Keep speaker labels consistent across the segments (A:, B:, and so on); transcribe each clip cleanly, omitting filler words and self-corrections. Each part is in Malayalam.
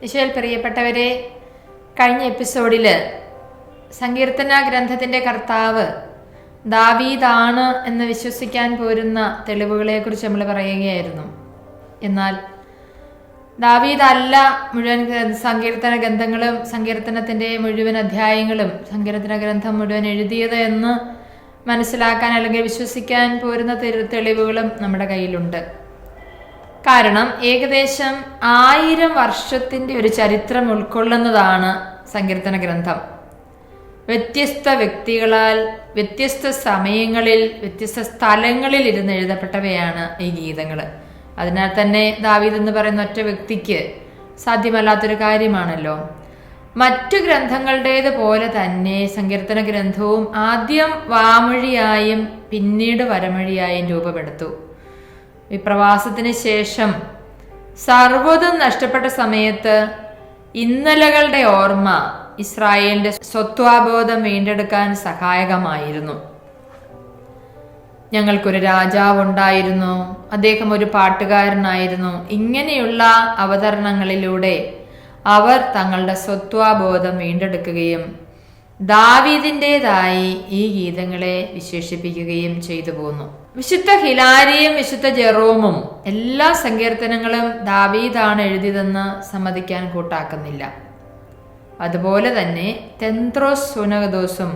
A: ഈശോയിൽ പ്രിയപ്പെട്ടവരെ, കഴിഞ്ഞ എപ്പിസോഡിൽ സങ്കീർത്തന ഗ്രന്ഥത്തിൻ്റെ കർത്താവ് ദാവീദാണ് എന്ന് വിശ്വസിക്കാൻ പോരുന്ന തെളിവുകളെക്കുറിച്ച് നമ്മൾ പറയുകയായിരുന്നു. എന്നാൽ ദാവീദല്ല മുഴുവൻ സങ്കീർത്തന ഗ്രന്ഥങ്ങളും സങ്കീർത്തനത്തിൻ്റെ മുഴുവൻ അധ്യായങ്ങളും സങ്കീർത്തന ഗ്രന്ഥം മുഴുവൻ എഴുതിയത് എന്ന് മനസ്സിലാക്കാൻ അല്ലെങ്കിൽ വിശ്വസിക്കാൻ പോരുന്ന തെളിവുകളും നമ്മുടെ കയ്യിലുണ്ട്. കാരണം ഏകദേശം 1000 വർഷത്തിൻ്റെ ഒരു ചരിത്രം ഉൾക്കൊള്ളുന്നതാണ് സങ്കീർത്തന ഗ്രന്ഥം. വ്യത്യസ്ത വ്യക്തികളാൽ വ്യത്യസ്ത സമയങ്ങളിൽ വ്യത്യസ്ത സ്ഥലങ്ങളിൽ ഇരുന്ന് എഴുതപ്പെട്ടവയാണ് ഈ ഗീതങ്ങൾ. അതിനാൽ തന്നെ ദാവീദ് എന്ന് പറയുന്ന ഒറ്റ വ്യക്തിക്ക് സാധ്യമല്ലാത്തൊരു കാര്യമാണല്ലോ. മറ്റു ഗ്രന്ഥങ്ങളുടേത് പോലെ തന്നെ സങ്കീർത്തന ഗ്രന്ഥവും ആദ്യം വാമൊഴിയായും പിന്നീട് വരമൊഴിയായും രൂപപ്പെടുത്തു. വിപ്രവാസത്തിന് ശേഷം സർവ്വതും നഷ്ടപ്പെട്ട സമയത്ത് ഇന്നലകളുടെ ഓർമ്മ ഇസ്രായേലിന്റെ സ്വത്വാബോധം വീണ്ടെടുക്കാൻ സഹായകമായിരുന്നു. ഞങ്ങൾക്കൊരു രാജാവുണ്ടായിരുന്നു, അദ്ദേഹം ഒരു പാട്ടുകാരനായിരുന്നു. ഇങ്ങനെയുള്ള അവതരണങ്ങളിലൂടെ അവർ തങ്ങളുടെ സ്വത്വാബോധം വീണ്ടെടുക്കുകയും ദാവീദിൻ്റെതായി ഈ ഗീതങ്ങളെ വിശേഷിപ്പിക്കുകയും ചെയ്തു പോന്നു. വിശുദ്ധ ഹിലാരിയും വിശുദ്ധ ജെറോമും എല്ലാ സങ്കീർത്തനങ്ങളും ദാവീദാണ് എഴുതിയതെന്ന് സമ്മതിക്കാൻ കൂട്ടാക്കുന്നില്ല. അതുപോലെ തന്നെ തെന്ത്രോസ് സുനകദോസും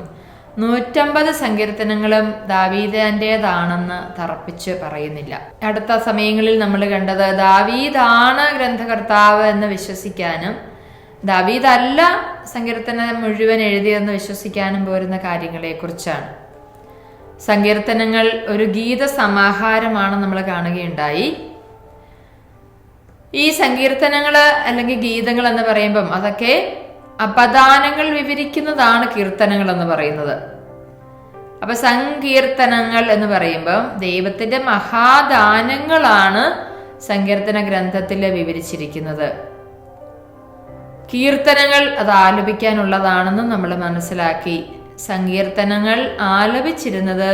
A: 150 സങ്കീർത്തനങ്ങളും ദാവീദിന്റേതാണെന്ന് തറപ്പിച്ച് പറയുന്നില്ല. അടുത്ത സമയങ്ങളിൽ നമ്മൾ കണ്ടത് ദാവീദാണ് ഗ്രന്ഥകർത്താവ് എന്ന് വിശ്വസിക്കാനും ദാവീദല്ല സങ്കീർത്തനം മുഴുവൻ എഴുതിയെന്ന് വിശ്വസിക്കാനും പോരുന്ന കാര്യങ്ങളെ കുറിച്ചാണ്. സങ്കീർത്തനങ്ങൾ ഒരു ഗീത സമാഹാരമാണ് നമ്മൾ കാണുകയുണ്ടായി. ഈ സങ്കീർത്തനങ്ങൾ അല്ലെങ്കിൽ ഗീതങ്ങൾ എന്ന് പറയുമ്പം അതൊക്കെ അപദാനങ്ങൾ വിവരിക്കുന്നതാണ് കീർത്തനങ്ങൾ എന്ന് പറയുന്നത്. അപ്പൊ സങ്കീർത്തനങ്ങൾ എന്ന് പറയുമ്പം ദൈവത്തിന്റെ മഹാദാനങ്ങളാണ് സങ്കീർത്തന ഗ്രന്ഥത്തിൽ വിവരിച്ചിരിക്കുന്നത്. കീർത്തനങ്ങൾ അത് ആലപിക്കാനുള്ളതാണെന്ന് നമ്മൾ മനസ്സിലാക്കി. സങ്കീർത്തനങ്ങൾ ആലപിച്ചിരുന്നത്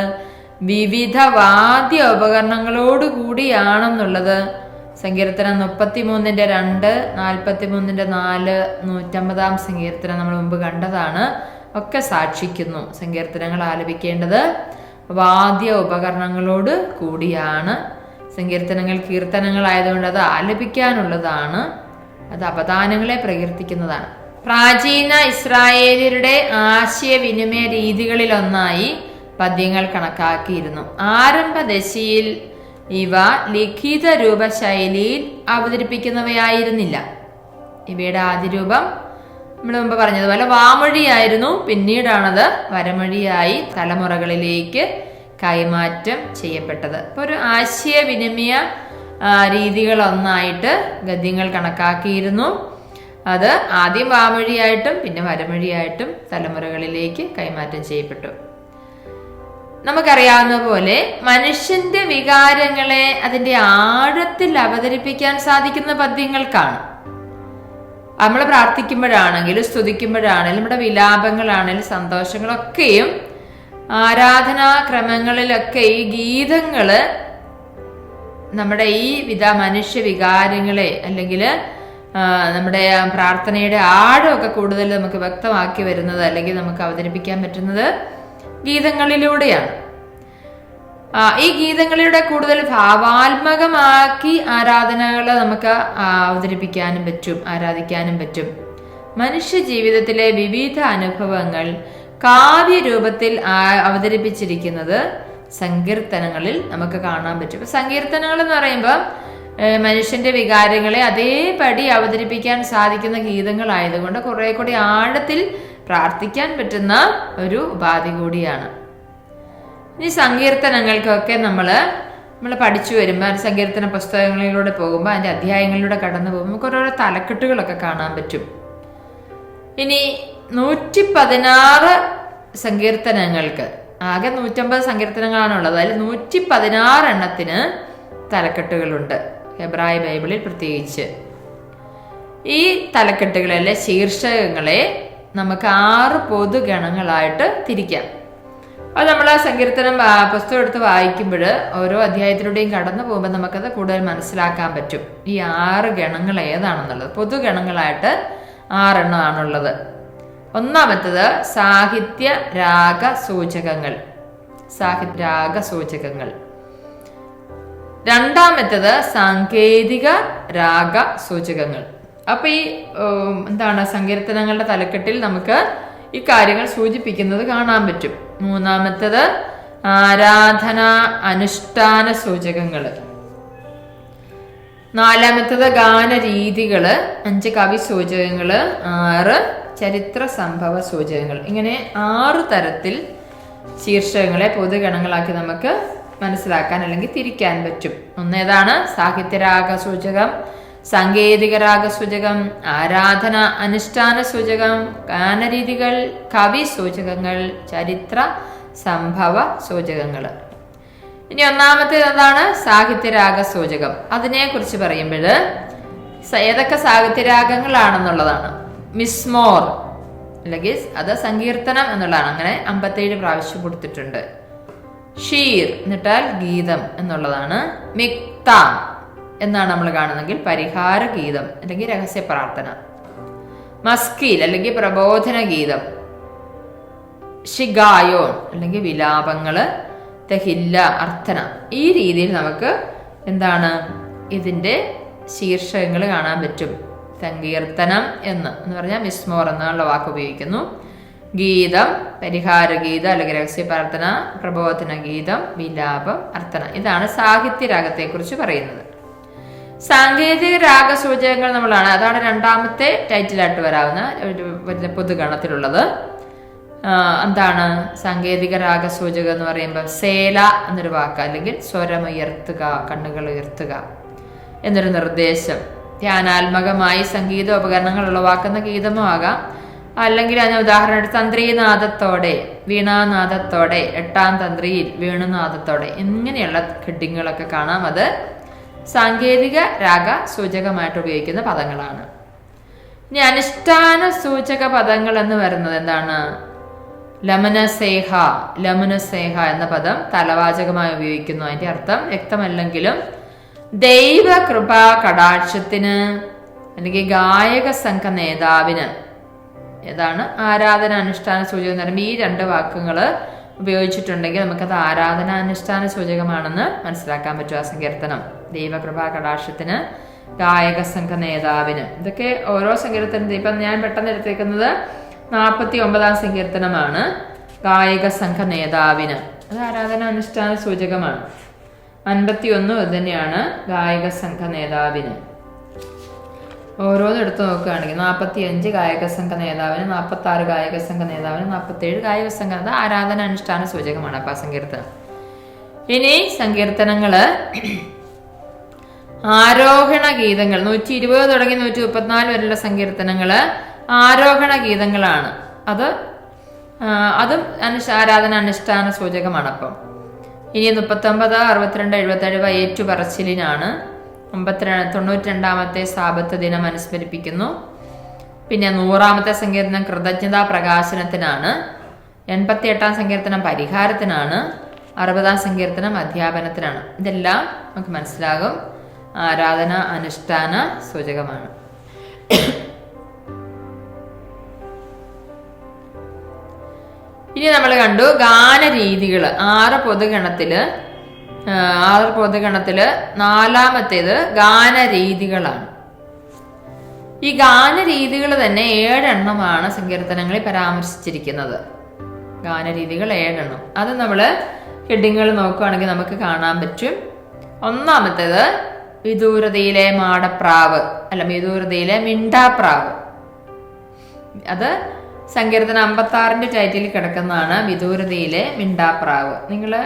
A: വിവിധ വാദ്യ ഉപകരണങ്ങളോടുകൂടിയാണെന്നുള്ളത് സങ്കീർത്തനം 33:2, 43:4, 150-ാം സങ്കീർത്തനം നമ്മൾ മുമ്പ് കണ്ടതാണ്. ഒക്കെ സാക്ഷിക്കുന്നു. സങ്കീർത്തനങ്ങൾ ആലപിക്കേണ്ടത് വാദ്യ ഉപകരണങ്ങളോട് കൂടിയാണ്. സങ്കീർത്തനങ്ങൾ കീർത്തനങ്ങളായതുകൊണ്ട് അത് ആലപിക്കാനുള്ളതാണ്. അത് അപദാനങ്ങളെ പ്രകീർത്തിക്കുന്നതാണ്. പ്രാചീന ഇസ്രായേലിയരുടെ ആശയവിനിമയ രീതികളിലൊന്നായി പദ്യങ്ങൾ കണക്കാക്കിയിരുന്നു. ആരംഭദശയിൽ ഇവ ലിഖിത രൂപശൈലിയിൽ അവതരിപ്പിക്കുന്നവയായിരുന്നില്ല. ഇവയുടെ ആദ്യ രൂപം നമ്മൾ മുമ്പ് പറഞ്ഞതുപോലെ വാമൊഴിയായിരുന്നു. പിന്നീടാണത് വരമൊഴിയായി തലമുറകളിലേക്ക് കൈമാറ്റം ചെയ്യപ്പെട്ടത്. അപ്പോൾ ഒരു ആശയവിനിമയ രീതികളൊന്നായിട്ട് ഗദ്യങ്ങൾ കണക്കാക്കിയിരുന്നു. അത് ആദ്യം വാമൊഴിയായിട്ടും പിന്നെ വരമൊഴിയായിട്ടും തലമുറകളിലേക്ക് കൈമാറ്റം ചെയ്യപ്പെട്ടു. നമുക്കറിയാവുന്ന പോലെ മനുഷ്യന്റെ വികാരങ്ങളെ അതിന്റെ ആഴത്തിൽ അവതരിപ്പിക്കാൻ സാധിക്കുന്ന പദ്യങ്ങൾക്കാണ്. നമ്മൾ പ്രാർത്ഥിക്കുമ്പോഴാണെങ്കിലും സ്തുതിക്കുമ്പോഴാണെങ്കിലും നമ്മുടെ വിലാപങ്ങളാണെങ്കിലും സന്തോഷങ്ങളൊക്കെയും ആരാധനാക്രമങ്ങളിലൊക്കെ ഈ ഗീതങ്ങള് നമ്മുടെ ഈ മനുഷ്യ വികാരങ്ങളെ അല്ലെങ്കിൽ നമ്മുടെ പ്രാർത്ഥനയുടെ ആഴമൊക്കെ കൂടുതൽ നമുക്ക് വ്യക്തമാക്കി വരുന്നത് അല്ലെങ്കിൽ നമുക്ക് അവതരിപ്പിക്കാൻ പറ്റുന്നത് ഗീതങ്ങളിലൂടെയാണ്. ഈ ഗീതങ്ങളിലൂടെ കൂടുതൽ ഭാവാത്മകമാക്കി ആരാധനകളെ നമുക്ക് അവതരിപ്പിക്കാനും പറ്റും, ആരാധിക്കാനും പറ്റും. മനുഷ്യ ജീവിതത്തിലെ വിവിധ അനുഭവങ്ങൾ കാവ്യരൂപത്തിൽ അവതരിപ്പിച്ചിരിക്കുന്നത് സങ്കീർത്തനങ്ങളിൽ നമുക്ക് കാണാൻ പറ്റും. സങ്കീർത്തനങ്ങൾ എന്ന് പറയുമ്പോൾ മനുഷ്യന്റെ വികാരങ്ങളെ അതേപടി അവതരിപ്പിക്കാൻ സാധിക്കുന്ന ഗീതങ്ങളായതുകൊണ്ട് കുറെ കൂടി ആഴത്തിൽ പ്രാർത്ഥിക്കാൻ പറ്റുന്ന ഒരു ഉപാധി കൂടിയാണ്. ഇനി സങ്കീർത്തനങ്ങൾക്കൊക്കെ നമ്മൾ പഠിച്ചു വരുമ്പോൾ സങ്കീർത്തന പുസ്തകങ്ങളിലൂടെ പോകുമ്പോൾ അതിൻ്റെ അധ്യായങ്ങളിലൂടെ കടന്നു പോകുമ്പോൾ നമുക്ക് ഓരോരോ തലക്കെട്ടുകളൊക്കെ കാണാൻ പറ്റും. ഇനി 116 സങ്കീർത്തനങ്ങൾക്ക് ആകെ 150 സങ്കീർത്തനങ്ങളാണുള്ളത്. അതിൽ 116 എണ്ണത്തിന് തലക്കെട്ടുകളുണ്ട്. ഹെബ്രായ ബൈബിളിൽ പ്രത്യേകിച്ച് ഈ തലക്കെട്ടുകളിലെ ശീർഷകങ്ങളെ നമുക്ക് 6 പൊതുഗണങ്ങളായിട്ട് തിരിക്കാം. അത് നമ്മൾ ആ സങ്കീർത്തനം പുസ്തകം എടുത്ത് വായിക്കുമ്പോൾ ഓരോ അധ്യായത്തിലൂടെയും കടന്നു പോകുമ്പോൾ നമുക്കത് കൂടുതൽ മനസ്സിലാക്കാൻ പറ്റും. ഈ 6 ഗണങ്ങൾ ഏതാണെന്നുള്ളത്. പൊതുഗണങ്ങളായിട്ട് 6 എണ്ണമാണുള്ളത്. ഒന്നാമത്തത് സാഹിത്യ രാഗ സൂചകങ്ങൾ. സാഹിത്യ രാഗ സൂചകങ്ങൾ. രണ്ടാമത്തത് സാങ്കേതിക രാഗ സൂചകങ്ങൾ. അപ്പൊ ഈ സങ്കീർത്തനങ്ങളുടെ തലക്കെട്ടിൽ നമുക്ക് ഈ കാര്യങ്ങൾ സൂചിപ്പിക്കുന്നത് കാണാൻ പറ്റും. മൂന്നാമത്തത് ആരാധന അനുഷ്ഠാന സൂചകങ്ങൾ. നാലാമത്തത് ഗാനരീതികള്. 5 കവി സൂചകങ്ങള്. 6 ചരിത്ര സംഭവ സൂചകങ്ങൾ. ഇങ്ങനെ 6 തരത്തിൽ ശീർഷകങ്ങളെ പൊതുഗണങ്ങളാക്കി നമുക്ക് മനസ്സിലാക്കാൻ അല്ലെങ്കിൽ തിരിക്കാൻ പറ്റും. ഒന്നേതാണ് സാഹിത്യരാഗ സൂചകം, സാങ്കേതിക രാഗസൂചകം, ആരാധന അനുഷ്ഠാന സൂചകം, ഗാനരീതികൾ, കവി സൂചകങ്ങൾ, ചരിത്ര സംഭവ സൂചകങ്ങൾ. ഇനി ഒന്നാമത്തേത് എന്താണ്? സാഹിത്യരാഗ സൂചകം. അതിനെ കുറിച്ച് പറയുമ്പോൾ ഏതൊക്കെ സാഹിത്യരാഗങ്ങളാണെന്നുള്ളതാണ്. മിസ്മോർ അല്ലെങ്കിൽ അത് സങ്കീർത്തനം എന്നുള്ളതാണ്. അങ്ങനെ 57 പ്രാവശ്യം കൊടുത്തിട്ടുണ്ട്. ഷീർ എന്നിട്ടാൽ ഗീതം എന്നുള്ളതാണ്. മിക്ത എന്നാണ് നമ്മൾ കാണുന്നെങ്കിൽ പരിഹാര ഗീതം അല്ലെങ്കിൽ രഹസ്യ പ്രാർത്ഥന. മസ്കീൽ അല്ലെങ്കിൽ പ്രബോധന ഗീതം. ഷിഗായോൺ അല്ലെങ്കിൽ വിലാപങ്ങള്. തെഹില്ല അർത്ഥന. ഈ രീതിയിൽ നമുക്ക് ഇതിന്റെ ശീർഷകങ്ങൾ കാണാൻ പറ്റും. സങ്കീർത്തനം എന്ന് പറഞ്ഞാൽ മിസ്മോർ എന്നുള്ള വാക്ക് ഉപയോഗിക്കുന്നു. ഗീതം, പരിഹാര ഗീതം അല്ലെങ്കിൽ രഹസ്യ പ്രാർത്ഥന, പ്രബോധന ഗീതം, വിലാപം, അർത്ഥന. ഇതാണ് സാഹിത്യരാഗത്തെ കുറിച്ച് പറയുന്നത്. സാങ്കേതിക രാഗസൂചകങ്ങൾ നമ്മളാണ്. അതാണ് രണ്ടാമത്തെ ടൈറ്റിലായിട്ട് വരാവുന്ന ഒരു പൊതുഗണത്തിലുള്ളത്. സാങ്കേതിക രാഗസൂചകം എന്ന് പറയുമ്പോൾ സേല എന്നൊരു വാക്ക് അല്ലെങ്കിൽ സ്വരമുയർത്തുക, കണ്ണുകൾ ഉയർത്തുക എന്നൊരു നിർദ്ദേശം. ധ്യാനാത്മകമായി സംഗീത ഉപകരണങ്ങൾ ഉളവാക്കുന്ന ഗീതമോ ആകാം. അല്ലെങ്കിൽ അതിന് ഉദാഹരണം തന്ത്രീനാദത്തോടെ, വീണാനാദത്തോടെ, 8ാം തന്ത്രിയിൽ വേണുനാദത്തോടെ ഇങ്ങനെയുള്ള ഘട്ടിങ്ങളൊക്കെ കാണാം. അത് സാങ്കേതിക രാഗ സൂചകമായിട്ട് ഉപയോഗിക്കുന്ന പദങ്ങളാണ്. ഇനി അനുഷ്ഠാന സൂചക പദങ്ങൾ എന്ന് വരുന്നത് എന്താണ്? ലമനസേഹ. ലമനസേഹ എന്ന പദം തലവാചകമായി ഉപയോഗിക്കുന്നു. അതിന്റെ അർത്ഥം വ്യക്തമല്ലെങ്കിലും ദൈവ കൃപാ കടാക്ഷത്തിന് അല്ലെങ്കിൽ ഗായക സംഘ നേതാവിന് ആരാധന അനുഷ്ഠാന സൂചകം എന്ന് പറയുമ്പോൾ ഈ 2 വാക്കുകൾ ഉപയോഗിച്ചിട്ടുണ്ടെങ്കിൽ നമുക്കത് ആരാധന അനുഷ്ഠാന സൂചകമാണെന്ന് മനസ്സിലാക്കാൻ പറ്റും. ആ സങ്കീർത്തനം ദൈവകൃപാ കടാക്ഷത്തിന്, ഗായക സംഘ നേതാവിന്. ഇതൊക്കെ ഓരോ സങ്കീർത്തനത്തിൽ ഇപ്പം ഞാൻ പെട്ടെന്ന് എടുത്തേക്കുന്നത് 49ാം സങ്കീർത്തനമാണ്. ഗായക സംഘ നേതാവിന് അത് ആരാധന അനുഷ്ഠാന സൂചകമാണ്. 51 ഇത് തന്നെയാണ് ഗായക സംഘ നേതാവിന്. ഓരോന്നും എടുത്തു നോക്കുകയാണെങ്കിൽ 45 ഗായക സംഘ നേതാവിന്, 46 ഗായക സംഘ നേതാവിന്, 47 ഗായക സംഘ. അത് ആരാധന അനുഷ്ഠാന സൂചകമാണ് അപ്പൊ ആ സങ്കീർത്തനം. ഇനി സങ്കീർത്തനങ്ങള് ആരോഹണ ഗീതങ്ങൾ. 120 തുടങ്ങി 134 വരെയുള്ള സങ്കീർത്തനങ്ങള് ആരോഹണ ഗീതങ്ങളാണ്. അതും ആരാധന അനുഷ്ഠാന സൂചകമാണ്. അപ്പം ഇനി 39, 62, 77 ഏറ്റുപറച്ചിലിനാണ്. 92ാമത്തെ സാബത്ത് ദിനം അനുസ്മരിപ്പിക്കുന്നു. പിന്നെ 100ാമത്തെ സങ്കീർത്തനം കൃതജ്ഞതാ പ്രകാശനത്തിനാണ്. 88ാം സങ്കീർത്തനം പരിഹാരത്തിനാണ്. 60ാം സങ്കീർത്തനം അധ്യാപനത്തിനാണ്. ഇതെല്ലാം നമുക്ക് മനസ്സിലാകും ആരാധന അനുഷ്ഠാന സൂചകമാണ്. ഇനി നമ്മൾ കണ്ടു ഗാനരീതികള്. 6 പൊതുഗണത്തില് 4ാമത്തേത് ഗാനരീതികളാണ്. ഈ ഗാനരീതികൾ തന്നെ 7 എണ്ണമാണ് സങ്കീർത്തനങ്ങളിൽ പരാമർശിച്ചിരിക്കുന്നത്. ഗാനരീതികൾ 7 എണ്ണം. അത് നമ്മള് ഹെഡിങ്ങൾ നോക്കുകയാണെങ്കിൽ നമുക്ക് കാണാൻ പറ്റും. ഒന്നാമത്തേത് വിദൂരതയിലെ മാടപ്രാവ് വിദൂരതയിലെ മിണ്ടാപ്രാവ്. അത് സങ്കീർത്തനം 56ന്റെ ടൈറ്റിൽ കിടക്കുന്നതാണ്. വിദൂരതയിലെ മിണ്ടാപ്രാവ്. നിങ്ങള്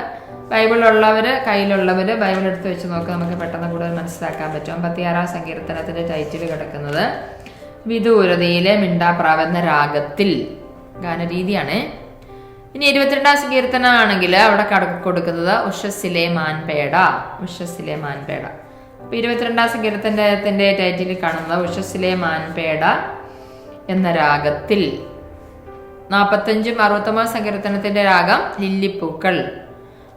A: ബൈബിളുള്ളവര്, കയ്യിലുള്ളവര് ബൈബിൾ എടുത്ത് വെച്ച് നോക്കുക, നമുക്ക് പെട്ടെന്ന് കൂടുതൽ മനസ്സിലാക്കാൻ പറ്റും. 56ാം സങ്കീർത്തനത്തിന്റെ ടൈറ്റിൽ കിടക്കുന്നത് വിദൂരതയിലെ മിണ്ടാപ്രാവ് എന്ന രാഗത്തിൽ ഗാനരീതിയാണ്. ഇനി 22ാം സങ്കീർത്തനം ആണെങ്കിൽ അവിടെ കൊടുക്കുന്നത് ഉഷസ്സിലെ മാൻപേട. 22ാം സങ്കീർത്തനത്തിന്റെ ടൈറ്റിൽ കാണുന്നത് ഉഷസ്സിലെ മാൻപേട എന്ന രാഗത്തിൽ. 45 69 സങ്കീർത്തനത്തിന്റെ രാഗം ലില്ലിപ്പൂക്കൾ.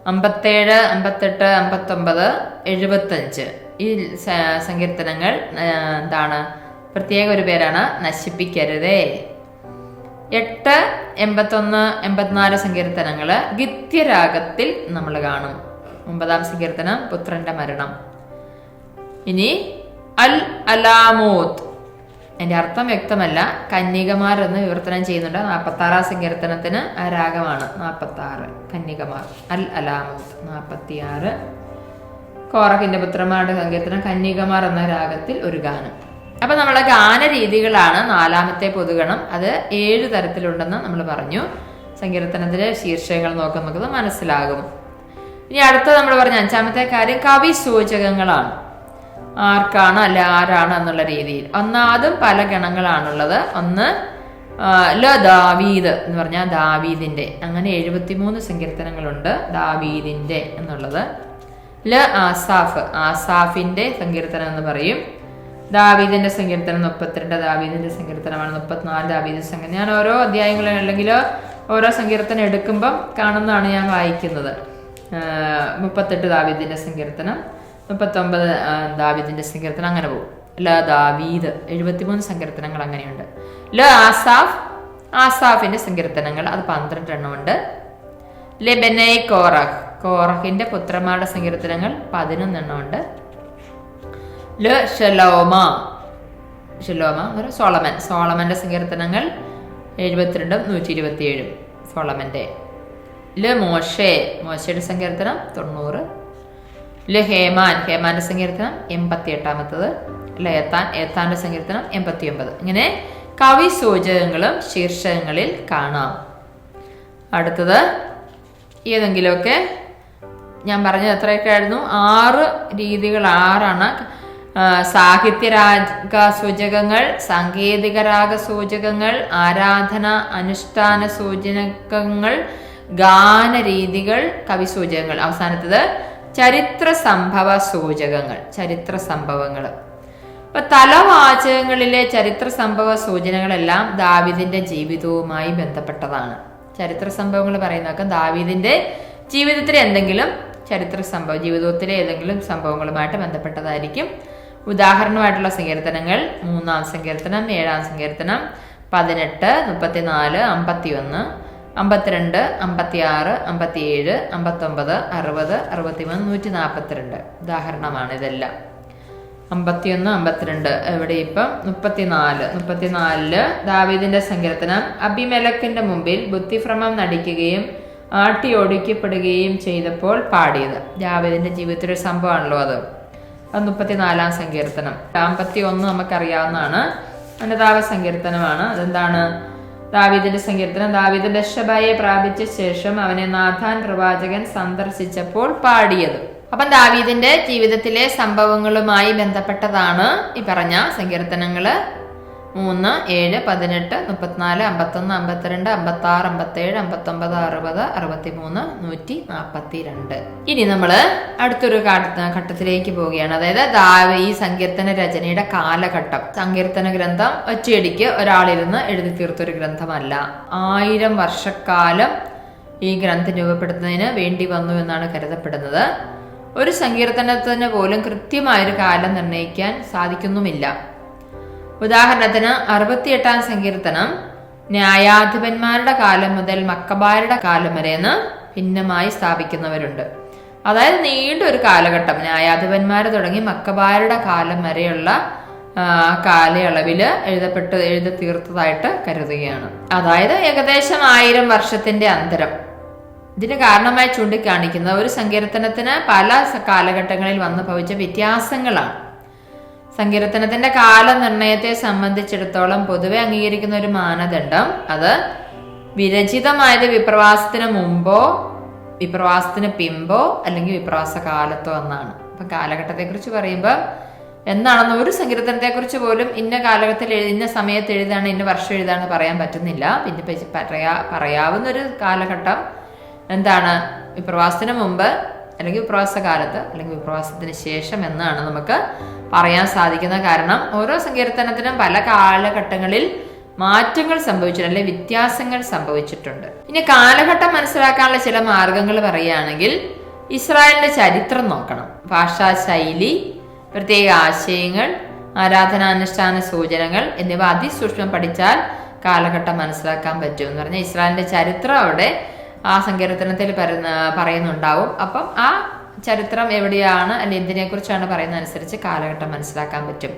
A: 57 58 59 75 ഈ സങ്കീർത്തനങ്ങൾ എന്താണ് പ്രത്യേക ഒരു പേരാണ് നശിപ്പിക്കരുതേ. 8 81 84 സങ്കീർത്തനങ്ങള് ഗിത്യരാഗത്തിൽ നമ്മൾ കാണും. 9-ാം സങ്കീർത്തനം പുത്രന്റെ മരണം. ഇനി അൽ അലാമൂത്ത്, അതിന്റെ അർത്ഥം വ്യക്തമല്ല, കന്യകമാർ എന്ന് വിവർത്തനം ചെയ്യുന്നുണ്ട്. 46-ാം സങ്കീർത്തനത്തിന് ആ രാഗമാണ് 46 കന്യകമാർ. അൽ അലാമൂത്ത് 46. കോറഹിന്റെ പുത്രന്മാരുടെ സങ്കീർത്തനം കന്യകമാർ എന്ന രാഗത്തിൽ ഒരു ഗാനം. അപ്പൊ നമ്മളെ ഗാനരീതികളാണ് 4-ാമത്തെ പൊതുഗണം. അത് 7 തരത്തിലുണ്ടെന്ന് നമ്മൾ പറഞ്ഞു. സങ്കീർത്തനത്തിലെ ശീർഷകങ്ങൾ നോക്കുമ്പോൾ നമുക്കത് മനസ്സിലാകും. ഇനി അടുത്ത നമ്മൾ പറഞ്ഞ 5-ാമത്തെ കാര്യം കവി സൂചകങ്ങളാണ്. ആർക്കാണ് അല്ല ആരാണ് എന്നുള്ള രീതിയിൽ. ഒന്നാമതും പല ഗണങ്ങളാണുള്ളത്. ഒന്ന് ദാവീദ് എന്ന് പറഞ്ഞാൽ ദാവീദിന്റെ, അങ്ങനെ 73 സങ്കീർത്തനങ്ങളുണ്ട് ദാവീദിന്റെ എന്നുള്ളത്. ആസാഫ്, ആസാഫിന്റെ സങ്കീർത്തനം എന്ന് പറയും. ദാവീദിന്റെ സങ്കീർത്തനം 32 ദാവീദിന്റെ സങ്കീർത്തനമാണ്. 34 ദാവീദിന്റെ സങ്കീർത്തനം. ഞാൻ ഓരോ അധ്യായങ്ങളും അല്ലെങ്കിൽ ഓരോ സങ്കീർത്തനം എടുക്കുമ്പം കാണുന്നതാണ് ഞാൻ വായിക്കുന്നത്. 38 ദാവീദിന്റെ സങ്കീർത്തനം, 39 ദാവീദിന്റെ സങ്കീർത്തനം, അങ്ങനെ പോകും. ദാവീദ് 73 സങ്കീർത്തനങ്ങൾ അങ്ങനെയുണ്ട്. ആസാഫ്, ആസാഫിന്റെ സങ്കീർത്തനങ്ങൾ അത് 12 എണ്ണമുണ്ട്. ബെനൈ കോറഹ്, കോറഹിന്റെ പുത്രന്മാരുടെ സങ്കീർത്തനങ്ങൾ 11 എണ്ണമുണ്ട്. ഷലോമ, ഷലോമ സോളമൻ, സോളമന്റെ സങ്കീർത്തനങ്ങൾ 72 127 സോളമന്റെ. മോശെ, മോശയുടെ സങ്കീർത്തനം 90. ഹേമാൻ, ഹേമാന്റെ സങ്കീർത്തനം 88-ാമത്തത്. ഏത്താൻ, ഏത്താന്റെ സങ്കീർത്തനം 89. ഇങ്ങനെ കവി സൂചകങ്ങളും ശീർഷകങ്ങളിൽ കാണാം. അടുത്തത് ഏതെങ്കിലുമൊക്കെ ഞാൻ പറഞ്ഞത് എത്രയൊക്കെ ആയിരുന്നു? 6 രീതികൾ, 6ആണ്. സാഹിത്യരാഗ സൂചകങ്ങൾ, സാങ്കേതിക രാഗ സൂചകങ്ങൾ, ആരാധന അനുഷ്ഠാന സൂചകങ്ങൾ, ഗാനരീതികൾ, കവി സൂചകങ്ങൾ. അവസാനത്തത് ചരിത്ര സംഭവ സൂചകങ്ങൾ, ചരിത്ര സംഭവങ്ങൾ. അപ്പൊ തലവാചകങ്ങളിലെ ചരിത്ര സംഭവ സൂചനകളെല്ലാം ദാവീദിന്റെ ജീവിതവുമായി ബന്ധപ്പെട്ടതാണ്. ചരിത്ര സംഭവങ്ങൾ പറയുന്നതൊക്കെ ദാവീദിന്റെ ജീവിതത്തിലെ എന്തെങ്കിലും ചരിത്ര സംഭവം, ജീവിതത്തിലെ ഏതെങ്കിലും സംഭവങ്ങളുമായിട്ട് ബന്ധപ്പെട്ടതായിരിക്കും. ഉദാഹരണമായിട്ടുള്ള സങ്കീർത്തനങ്ങൾ 3-ാം സങ്കീർത്തനം, 7-ാം സങ്കീർത്തനം, 18, 34, 51, 52, 56, 57, 59, 60, 63, 142 ഉദാഹരണമാണ് ഇതെല്ലാം. 51, 52 എവിടെ? ഇപ്പം 34 ദാവീദിന്റെ സങ്കീർത്തനം അബിമെലെക്കിന്റെ മുമ്പിൽ ബുദ്ധിഭ്രമം നടിക്കുകയും ആട്ടി ഓടിക്കപ്പെടുകയും ചെയ്തപ്പോൾ പാടിയത്. ദാവീദിന്റെ ജീവിതത്തിലൊരു സംഭവമാണല്ലോ അത്. 34-ാം സങ്കീർത്തനം. 51 നമുക്കറിയാവുന്നതാണ്, അനുതാപ സങ്കീർത്തനമാണ്. അതെന്താണ്? ദാവീദിന്റെ സങ്കീർത്തനം. ദാവീദ് ബത്ശബയെ പ്രാപിച്ച ശേഷം അവനെ നാഥാൻ പ്രവാചകൻ സന്ദർശിച്ചപ്പോൾ പാടിയത്. അപ്പം ദാവീദിന്റെ ജീവിതത്തിലെ സംഭവങ്ങളുമായി ബന്ധപ്പെട്ടതാണ് ഈ പറഞ്ഞ സങ്കീർത്തനങ്ങള്. 3, 7, 18, 34, 51, 52, 56, 57, 59, 60, 63, 142. ഇനി നമ്മള് അടുത്തൊരു ഘട്ടത്തിലേക്ക് പോവുകയാണ്. അതായത് ഈ സങ്കീർത്തന രചനയുടെ കാലഘട്ടം. സങ്കീർത്തന ഗ്രന്ഥം ഒറ്റയടിക്ക് ഒരാളിരുന്ന് എഴുതി തീർത്തൊരു ഗ്രന്ഥമല്ല. 1000 വർഷക്കാലം ഈ ഗ്രന്ഥം രൂപപ്പെടുത്തുന്നതിന് വേണ്ടി വന്നു എന്നാണ് കരുതപ്പെടുന്നത്. ഒരു സങ്കീർത്തനത്തിന് പോലും കൃത്യമായൊരു കാലം നിർണ്ണയിക്കാൻ സാധിക്കുന്നുമില്ല. ഉദാഹരണത്തിന് 68-ാം സങ്കീർത്തനം ന്യായാധിപന്മാരുടെ കാലം മുതൽ മക്കബായരുടെ കാലം വരെയെന്ന് ഭിന്നമായി സ്ഥാപിക്കുന്നവരുണ്ട്. അതായത് നീണ്ടൊരു കാലഘട്ടം, ന്യായാധിപന്മാർ തുടങ്ങി മക്കബായരുടെ കാലം വരെയുള്ള കാലയളവില് എഴുതി തീർത്തതായിട്ട് കരുതുകയാണ്. അതായത് ഏകദേശം 1000 വർഷത്തിന്റെ അന്തരം. ഇതിന് കാരണമായി ചൂണ്ടിക്കാണിക്കുന്ന ഒരു സങ്കീർത്തനത്തിന് പല കാലഘട്ടങ്ങളിൽ വന്നു ഭവിച്ച വ്യത്യാസങ്ങളാണ്. സങ്കീർത്തനത്തിന്റെ കാലനിർണയത്തെ സംബന്ധിച്ചിടത്തോളം പൊതുവെ അംഗീകരിക്കുന്ന ഒരു മാനദണ്ഡം അത് വിരചിതമായത് വിപ്രവാസത്തിന് മുമ്പോ വിപ്രവാസത്തിന് പിമ്പോ അല്ലെങ്കിൽ വിപ്രവാസ കാലത്തോ എന്നാണ്. അപ്പൊ കാലഘട്ടത്തെ കുറിച്ച് പറയുമ്പോൾ എന്താണെന്ന് ഒരു സങ്കീർത്തനത്തെ കുറിച്ച് പോലും ഇന്ന കാലഘട്ടത്തിൽ ഇന്ന സമയത്ത് എഴുതാണ് ഇന്ന വർഷം എഴുതാന്ന് പറയാൻ പറ്റുന്നില്ല. പിന്നെ പറയാവുന്ന ഒരു കാലഘട്ടം എന്താണ്? വിപ്രവാസത്തിന് മുമ്പ് അല്ലെങ്കിൽ വിപ്രവാസ കാലത്ത് അല്ലെങ്കിൽ വിപ്രവാസത്തിന് ശേഷം എന്നാണ് നമുക്ക് പറയാൻ സാധിക്കുന്ന. കാരണം ഓരോ സങ്കീർത്തനത്തിനും പല കാലഘട്ടങ്ങളിൽ മാറ്റങ്ങൾ സംഭവിച്ചിട്ടുണ്ട്, അല്ലെങ്കിൽ വ്യത്യാസങ്ങൾ സംഭവിച്ചിട്ടുണ്ട്. ഇനി കാലഘട്ടം മനസ്സിലാക്കാനുള്ള ചില മാർഗങ്ങൾ പറയുകയാണെങ്കിൽ ഇസ്രായേലിന്റെ ചരിത്രം നോക്കണം. ഭാഷാ ശൈലി, പ്രത്യേക ആശയങ്ങൾ, ആരാധനാനുഷ്ഠാന സൂചനകൾ എന്നിവ അതിസൂക്ഷ്മം പഠിച്ചാൽ കാലഘട്ടം മനസ്സിലാക്കാൻ പറ്റും എന്ന് പറഞ്ഞാൽ ഇസ്രായേലിന്റെ ചരിത്രം അവിടെ ആ സങ്കീർത്തനത്തിൽ പറയുന്നുണ്ടാവും. അപ്പം ആ ചരിത്രം എവിടെയാണ് അല്ലെങ്കിൽ എന്തിനെ കുറിച്ചാണ് പറയുന്നത് അനുസരിച്ച് കാലഘട്ടം മനസ്സിലാക്കാൻ പറ്റും.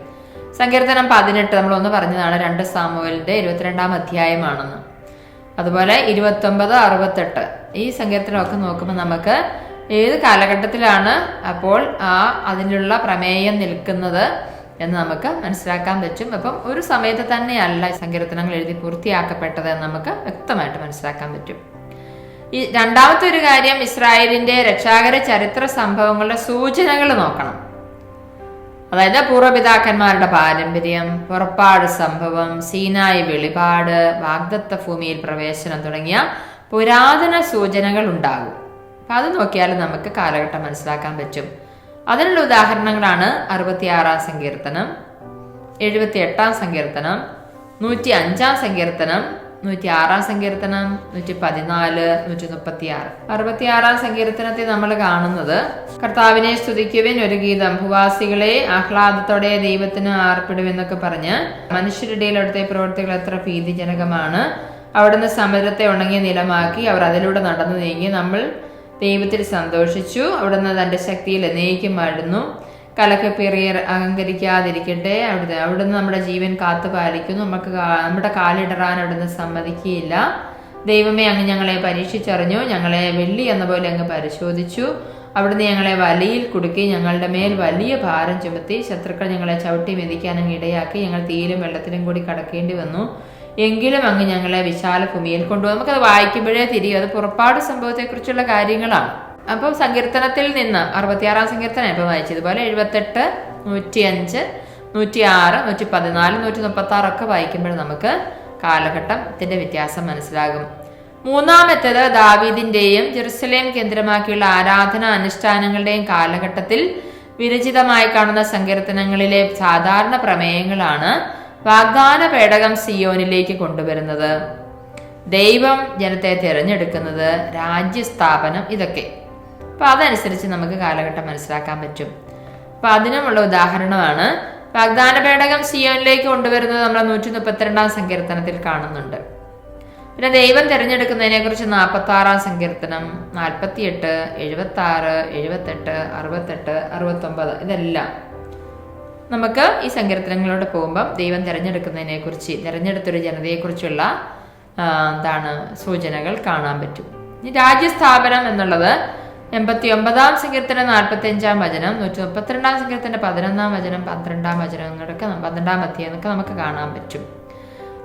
A: സങ്കീർത്തനം 18 നമ്മളൊന്ന് പറഞ്ഞതാണ്, 2 സാമുവേലിന്റെ 22-ാം അധ്യായമാണെന്ന്. അതുപോലെ 29, 68 ഈ സങ്കീർത്തനമൊക്കെ നോക്കുമ്പോൾ നമുക്ക് ഏത് കാലഘട്ടത്തിലാണ് അപ്പോൾ അതിനുള്ള പ്രമേയം നിൽക്കുന്നത് എന്ന് നമുക്ക് മനസ്സിലാക്കാൻ പറ്റും. അപ്പം ഒരു സമയത്ത് തന്നെയല്ല സങ്കീർത്തനങ്ങൾ എഴുതി പൂർത്തിയാക്കപ്പെട്ടത് എന്ന് നമുക്ക് വ്യക്തമായിട്ട് മനസ്സിലാക്കാൻ പറ്റും. ഈ രണ്ടാമത്തെ ഒരു കാര്യം, ഇസ്രായേലിന്റെ രക്ഷാകര ചരിത്ര സംഭവങ്ങളുടെ സൂചനകൾ നോക്കണം. അതായത് പൂർവ്വപിതാക്കന്മാരുടെ പാരമ്പര്യം, പുറപ്പാട് സംഭവം, സീനായി വെളിപാട്, വാഗ്ദത്ത ഭൂമിയിൽ പ്രവേശനം തുടങ്ങിയ പുരാതന സൂചനകൾ ഉണ്ടാകും. അപ്പൊ അത് നോക്കിയാൽ നമുക്ക് കാലഘട്ടം മനസ്സിലാക്കാൻ പറ്റും. അതിനുള്ള ഉദാഹരണങ്ങളാണ് 66-ാം സങ്കീർത്തനം, 78-ാം സങ്കീർത്തനം, 105-ാം സങ്കീർത്തനം, 106-ാം സങ്കീർത്തനം, 114, 136. 66-ാം സങ്കീർത്തനത്തിൽ നമ്മൾ കാണുന്നത്, കർത്താവിനെ സ്തുതിക്കുവിൻ, ഒരു ഗീതം, ഭൂവാസികളെ ആഹ്ലാദത്തോടെ ദൈവത്തിന് ആർപ്പിടുവെന്നൊക്കെ പറഞ്ഞ് മനുഷ്യരുടെ ഇടയിൽ അവിടുത്തെ പ്രവൃത്തികൾ എത്ര ഭീതിജനകമാണ്. അവിടുന്ന് സമുദ്രത്തെ ഉണങ്ങിയ നിലമാക്കി, അവർ അതിലൂടെ നടന്നു നീങ്ങി. നമ്മൾ ദൈവത്തിൽ സന്തോഷിച്ചു, അവിടുന്ന് തന്റെ ശക്തിയിൽ എന്നേക്കും വാഴുന്നു. കലക്കപ്പേറിയർ അഹങ്കരിക്കാതിരിക്കട്ടെ, അവിടുന്ന് നമ്മുടെ ജീവൻ കാത്തു പാലിക്കുന്നു. നമ്മുടെ കാലിടറാൻ അവിടുന്ന് സമ്മതിക്കുകയില്ല. ദൈവമേ, അങ്ങ് ഞങ്ങളെ പരീക്ഷിച്ചറിഞ്ഞു, ഞങ്ങളെ വെള്ളി എന്ന പോലെ അങ്ങ് പരിശോധിച്ചു. അവിടുന്ന് ഞങ്ങളെ വലയിൽ കുടുക്കി, ഞങ്ങളുടെ മേൽ വലിയ ഭാരം ചുമത്തി. ശത്രുക്കൾ ഞങ്ങളെ ചവിട്ടി മെതിക്കാൻ അങ്ങ് ഇടയാക്കി. ഞങ്ങൾ തീയിലും വെള്ളത്തിലും കൂടി കടക്കേണ്ടി വന്നു. എങ്കിലും അങ്ങ് ഞങ്ങളെ വിശാല ഭൂമിയിൽ കൊണ്ടുപോകും. നമുക്കത് വായിക്കുമ്പോഴേ തിരിയും, അത് പുറപ്പാട് സംഭവത്തെക്കുറിച്ചുള്ള കാര്യങ്ങളാണ്. അപ്പോൾ സങ്കീർത്തനത്തിൽ നിന്ന് 66-ാം സങ്കീർത്തനം ഇപ്പം വായിച്ചതുപോലെ 78, 105, 106, 114, 136 ഒക്കെ വായിക്കുമ്പോൾ നമുക്ക് കാലഘട്ടത്തിന്റെ വ്യത്യാസം മനസ്സിലാകും. മൂന്നാമത്തേത്, ദാവീദിന്റെയും ജെറുസലേം കേന്ദ്രമാക്കിയുള്ള ആരാധനാ അനുഷ്ഠാനങ്ങളുടെയും കാലഘട്ടത്തിൽ വിരചിതമായി കാണുന്ന സങ്കീർത്തനങ്ങളിലെ സാധാരണ പ്രമേയങ്ങളാണ്. വാഗ്ദാന പേടകം സിയോനിലേക്ക് കൊണ്ടുവരുന്നത്, ദൈവം ജനത്തെ തിരഞ്ഞെടുക്കുന്നത്, രാജ്യസ്ഥാപനം, ഇതൊക്കെ. അപ്പൊ അതനുസരിച്ച് നമുക്ക് കാലഘട്ടം മനസ്സിലാക്കാൻ പറ്റും. അപ്പൊ അതിനുമുള്ള ഉദാഹരണമാണ് വാഗ്ദാന പേടകം സിയോനിലേക്ക് കൊണ്ടുവരുന്നത് നമ്മൾ 132-ാം സങ്കീർത്തനത്തിൽ കാണുന്നുണ്ട്. പിന്നെ ദൈവം തിരഞ്ഞെടുക്കുന്നതിനെ കുറിച്ച് 46-ാം സങ്കീർത്തനം, 48, 76, 78, 68, 69 ഇതെല്ലാം നമുക്ക് ഈ സങ്കീർത്തനങ്ങളോട് പോകുമ്പം ദൈവം തിരഞ്ഞെടുക്കുന്നതിനെ കുറിച്ച്, തിരഞ്ഞെടുത്തൊരു ജനതയെക്കുറിച്ചുള്ള സൂചനകൾ കാണാൻ പറ്റും. ഈ രാജ്യസ്ഥാപനം എന്നുള്ളത് 89-ാം സങ്കീർത്തനം 45-ാം വചനം, 132-ാം സങ്കീർത്തനം 11-ാം വചനം, 12-ാം വചനം, 12-ാം അധ്യായം എന്നൊക്കെ നമുക്ക് കാണാൻ പറ്റും.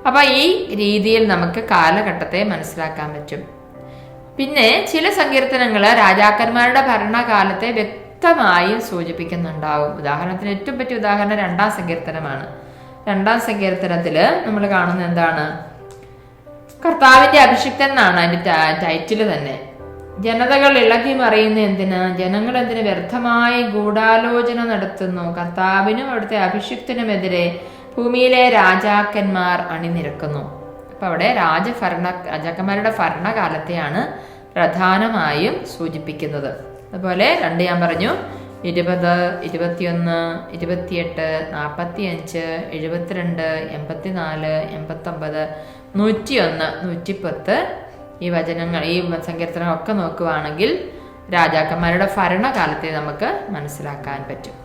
A: അപ്പൊ ഈ രീതിയിൽ നമുക്ക് കാലഘട്ടത്തെ മനസ്സിലാക്കാൻ പറ്റും. പിന്നെ ചില സങ്കീർത്തനങ്ങൾ രാജാക്കന്മാരുടെ ഭരണകാലത്തെ വ്യക്തമായും സൂചിപ്പിക്കുന്നുണ്ടാവും. ഉദാഹരണത്തിന് ഏറ്റവും പറ്റിയ ഉദാഹരണം 2-ാം സങ്കീർത്തനമാണ്. 2-ാം സങ്കീർത്തനത്തില് നമ്മൾ കാണുന്നത് എന്താണ്? കർത്താവിന്റെ അഭിഷിക്തൻ എന്നാണ് അതിന്റെ ടൈറ്റില് തന്നെ. ജനതകൾ ഇളകി മറിയുന്ന എന്തിന്? ജനങ്ങൾ എന്തിന് വ്യർത്ഥമായി ഗൂഢാലോചന നടത്തുന്നു? കർത്താവിനും അവിടുത്തെ അഭിഷിക്തനുമെതിരെ ഭൂമിയിലെ രാജാക്കന്മാർ അണിനിരക്കുന്നു. അപ്പൊ അവിടെ രാജാക്കന്മാരുടെ ഭരണകാലത്തെയാണ് പ്രധാനമായും സൂചിപ്പിക്കുന്നത്. അതുപോലെ 2 ഞാൻ പറഞ്ഞു, 20, 21, 28, 45, 72, 84, 89, 101, 110 ഈ വചനങ്ങൾ, ഈ സങ്കീർത്തനം ഒക്കെ നോക്കുകയാണെങ്കിൽ രാജാക്കന്മാരുടെ ഭരണകാലത്തെ നമുക്ക് മനസ്സിലാക്കാൻ പറ്റും.